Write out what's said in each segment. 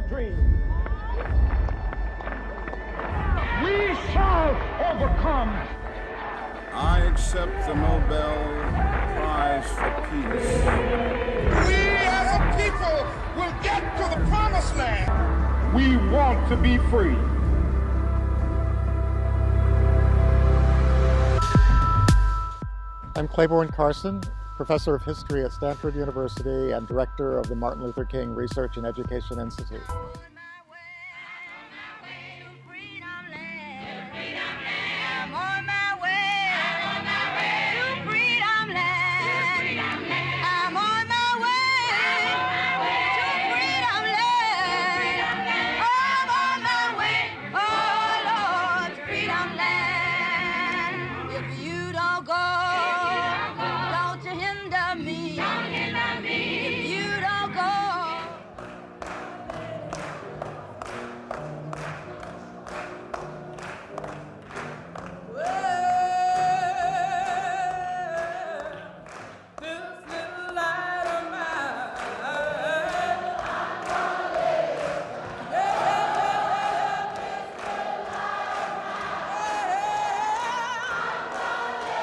dream. We shall overcome. I accept the Nobel Prize for Peace. We as a people will get to the promised land. We want to be free. I'm Claiborne Carson, professor of history at Stanford University and director of the Martin Luther King Research and Education Institute.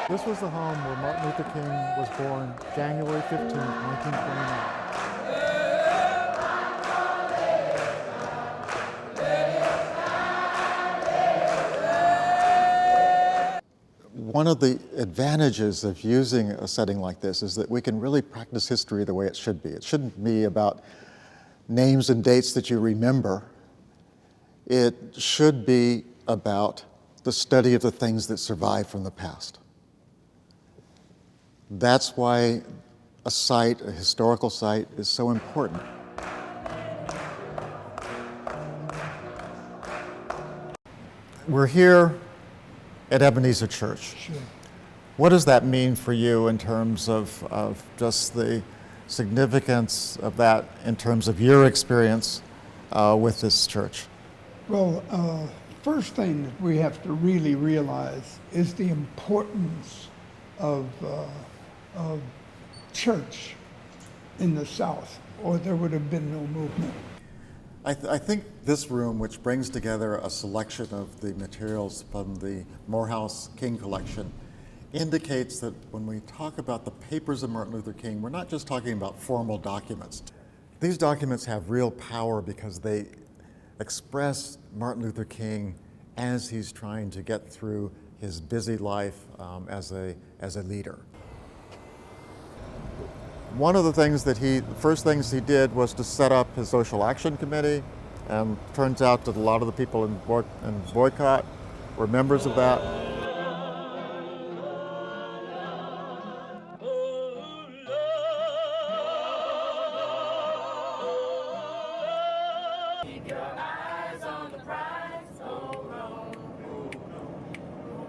This was the home where Martin Luther King was born January 15, 1929. One of the advantages of using a setting like this is that we can really practice history the way it should be. It shouldn't be about names and dates that you remember. It should be about the study of the things that survive from the past. That's why a site, a historical site, is so important. We're here at Ebenezer Church. Sure. What does that mean for you in terms of just the significance of that in terms of your experience with this church? Well, first thing that we have to really realize is the importance of church in the South, or there would have been no movement. I think this room, which brings together a selection of the materials from the Morehouse King collection, indicates that when we talk about the papers of Martin Luther King, we're not just talking about formal documents. These documents have real power because they express Martin Luther King as he's trying to get through his busy life as a leader. One of the first things he did was to set up his social action committee, and turns out that a lot of the people in boycott were members of that. Keep your eyes on the prize, hold on.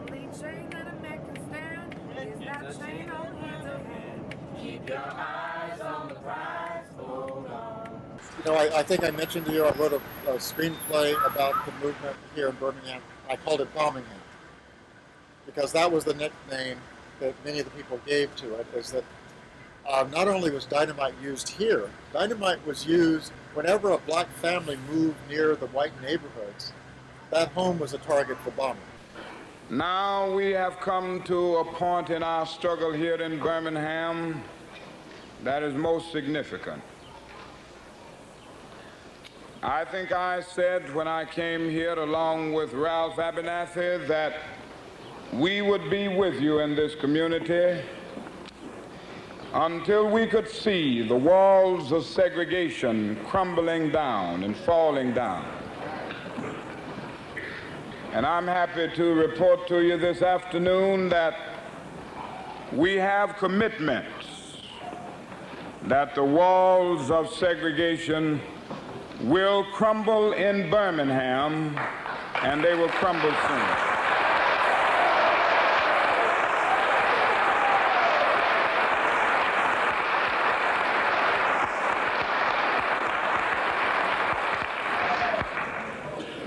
Only chain that a man can stand is that chain on hands of hand. Keep your eyes on the prize, hold on. You know, I think I mentioned to you I wrote a screenplay about the movement here in Birmingham. I called it Bombingham because that was the nickname that many of the people gave to it, is that not only was dynamite used here, dynamite was used whenever a black family moved near the white neighborhoods. That home was a target for bombing. Now we have come to a point in our struggle here in Birmingham that is most significant. I think I said when I came here along with Ralph Abernathy that we would be with you in this community until we could see the walls of segregation crumbling down and falling down. And I'm happy to report to you this afternoon that we have commitments that the walls of segregation will crumble in Birmingham, and they will crumble soon.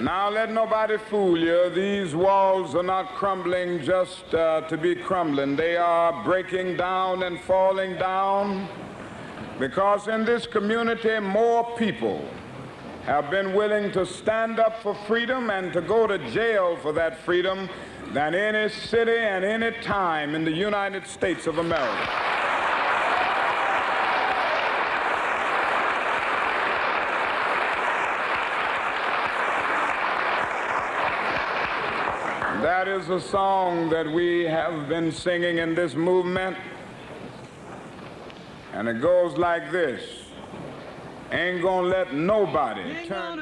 Now let nobody fool you. These walls are not crumbling just to be crumbling. They are breaking down and falling down because in this community more people have been willing to stand up for freedom and to go to jail for that freedom than any city and any time in the United States of America. That is a song that we have been singing in this movement, and it goes like this. Ain't gonna let nobody turn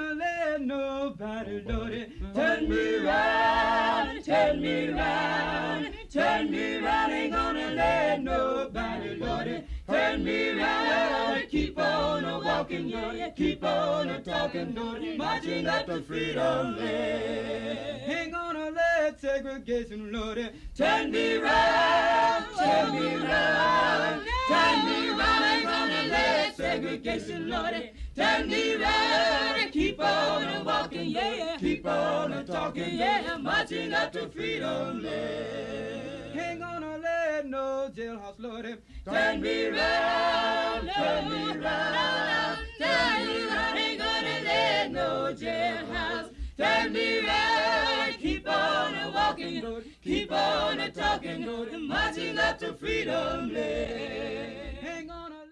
me round, turn me round, turn me round. Ain't gonna let nobody, Lordy, turn me round. Keep on a walking, Lordy, keep on a talking, Lordy, marching up to freedom land. Ain't gonna let segregation, Lordy, turn me round, turn me round, turn me round. Ain't gonna let segregation, Lordy, turn me round. Keep on a walking, yeah, keep on a talking, yeah, marching up to freedom land. Ain't gonna let no jailhouse, Lordy, turn me round, turn me round, turn me round. Ain't gonna let no jailhouse turn me round. Keep on a walking, Lord, keep on a talking, Lord, marching up to freedom land. Ain't gonna let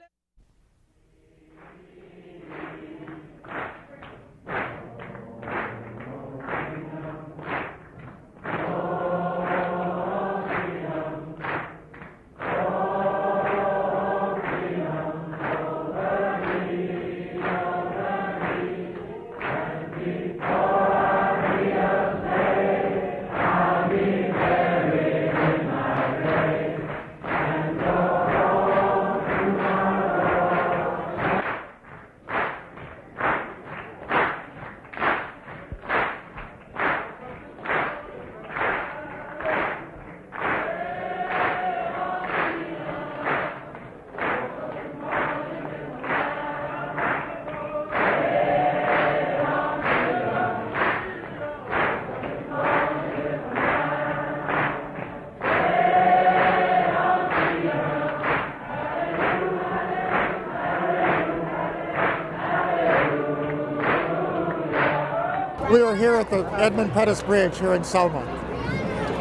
We are here at the Edmund Pettus Bridge here in Selma.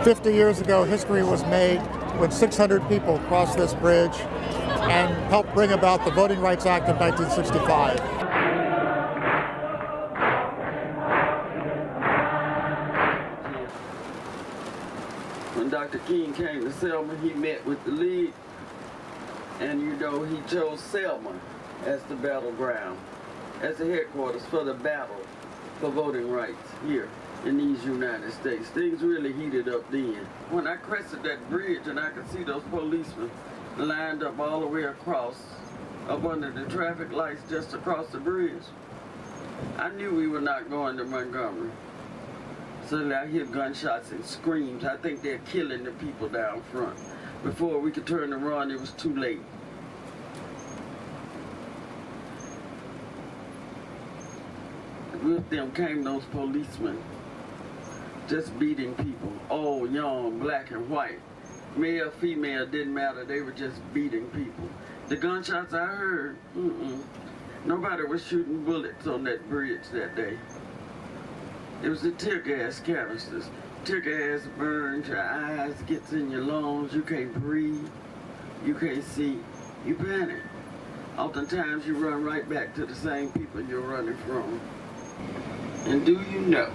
50 years ago, history was made when 600 people crossed this bridge and helped bring about the Voting Rights Act of 1965. When Dr. King came to Selma, he met with the League, and you know, he chose Selma as the battleground, as the headquarters for the battle for voting rights here in these United States. Things really heated up then. When I crested that bridge and I could see those policemen lined up all the way across, up under the traffic lights just across the bridge, I knew we were not going to Montgomery. Suddenly I hear gunshots and screams. I think they're killing the people down front. Before we could turn and run, it was too late. With them came those policemen, just beating people, old, young, black and white. Male, female, didn't matter, they were just beating people. The gunshots I heard, nobody was shooting bullets on that bridge that day. It was the tear gas canisters. Tear gas burns your eyes, gets in your lungs, you can't breathe, you can't see, you panic. Oftentimes you run right back to the same people you're running from. And do you know,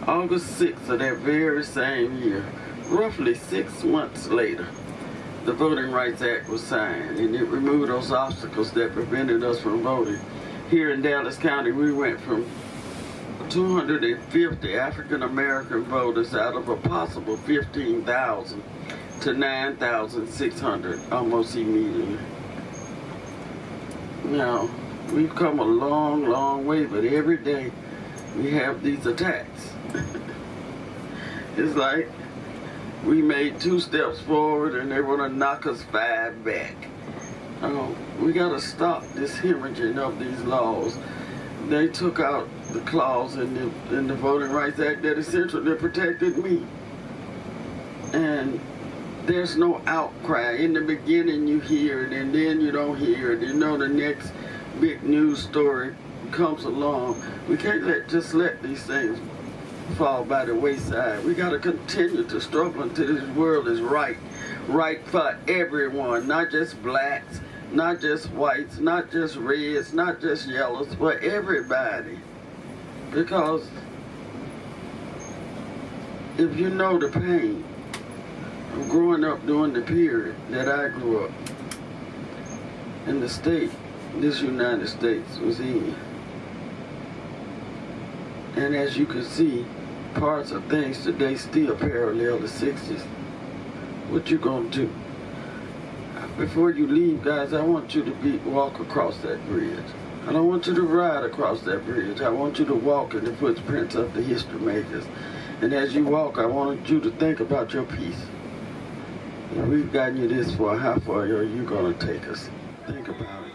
August 6th of that very same year, roughly 6 months later, the Voting Rights Act was signed, and it removed those obstacles that prevented us from voting. Here in Dallas County, we went from 250 African American voters out of a possible 15,000 to 9,600 almost immediately. Now, we've come a long, long way, but every day we have these attacks. It's like we made 2 steps forward and they want to knock us 5 back. We got to stop this hemorrhaging of these laws. They took out the clause in the Voting Rights Act that essentially protected me. And there's no outcry. In the beginning you hear it, and then you don't hear it. You know, the next big news story comes along, we can't just let these things fall by the wayside. We got to continue to struggle until this world is right for everyone, not just blacks, not just whites, not just reds, not just yellows, but everybody. Because if you know the pain of growing up during the period that I grew up in the state this United States was in, and as you can see, parts of things today still parallel the 60s, what you gonna do? Before you leave, guys, I want you to walk across that bridge. I don't want you to ride across that bridge. I want you to walk in the footprints of the history makers. And as you walk, I want you to think about your peace. If we've gotten you this far, how far are you gonna take us? Think about it.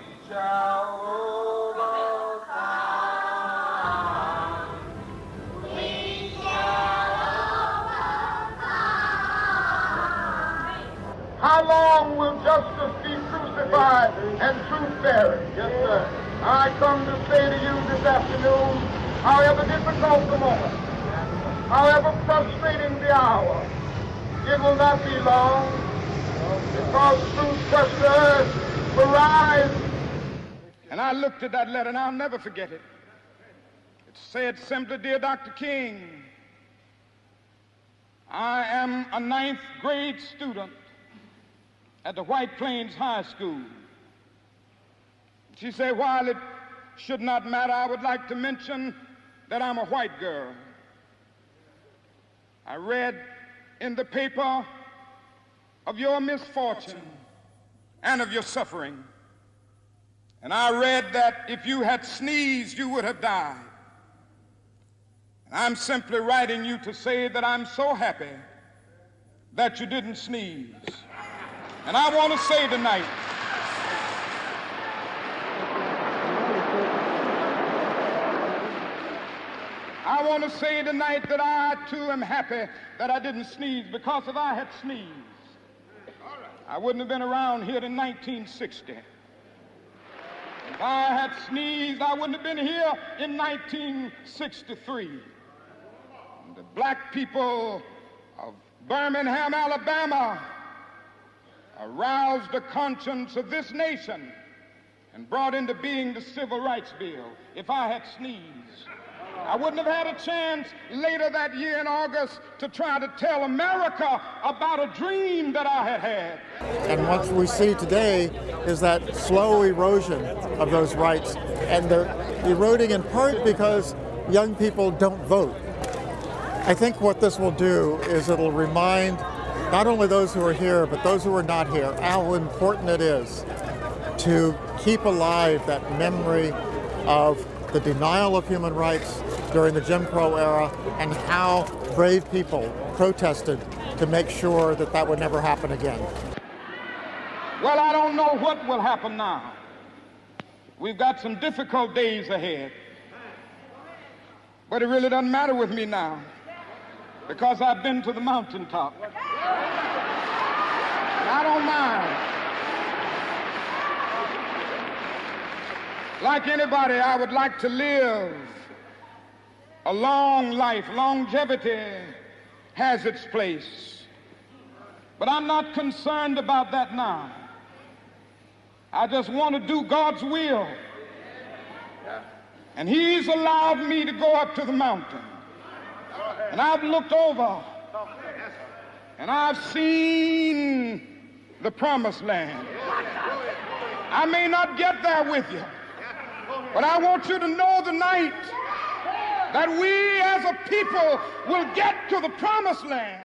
How long will justice be crucified and truth buried? Yes, sir. I come to say to you this afternoon, however difficult the moment, however frustrating the hour, it will not be long, because truth touched the earth will rise. And I looked at that letter, and I'll never forget it. It said simply, "Dear Dr. King, I am a 9th grade student at the White Plains High School." She said, "While it should not matter, I would like to mention that I'm a white girl. I read in the paper of your misfortune and of your suffering. And I read that if you had sneezed, you would have died. And I'm simply writing you to say that I'm so happy that you didn't sneeze. And I want to say tonight, that I too am happy that I didn't sneeze, because if I had sneezed, I wouldn't have been around here in 1960. If I had sneezed, I wouldn't have been here in 1963. The black people of Birmingham, Alabama, aroused the conscience of this nation and brought into being the Civil Rights Bill. If I had sneezed, I wouldn't have had a chance later that year in August to try to tell America about a dream that I had had. And what we see today is that slow erosion of those rights, and they're eroding in part because young people don't vote. I think what this will do is it'll remind not only those who are here, but those who are not here, how important it is to keep alive that memory of the denial of human rights during the Jim Crow era, and how brave people protested to make sure that that would never happen again. Well, I don't know what will happen now. We've got some difficult days ahead. But it really doesn't matter with me now, because I've been to the mountaintop. And I don't mind. Like anybody, I would like to live a long life. Longevity has its place. But I'm not concerned about that now. I just want to do God's will. And He's allowed me to go up to the mountain. And I've looked over, and I've seen the promised land. I may not get there with you, but I want you to know tonight that we as a people will get to the promised land.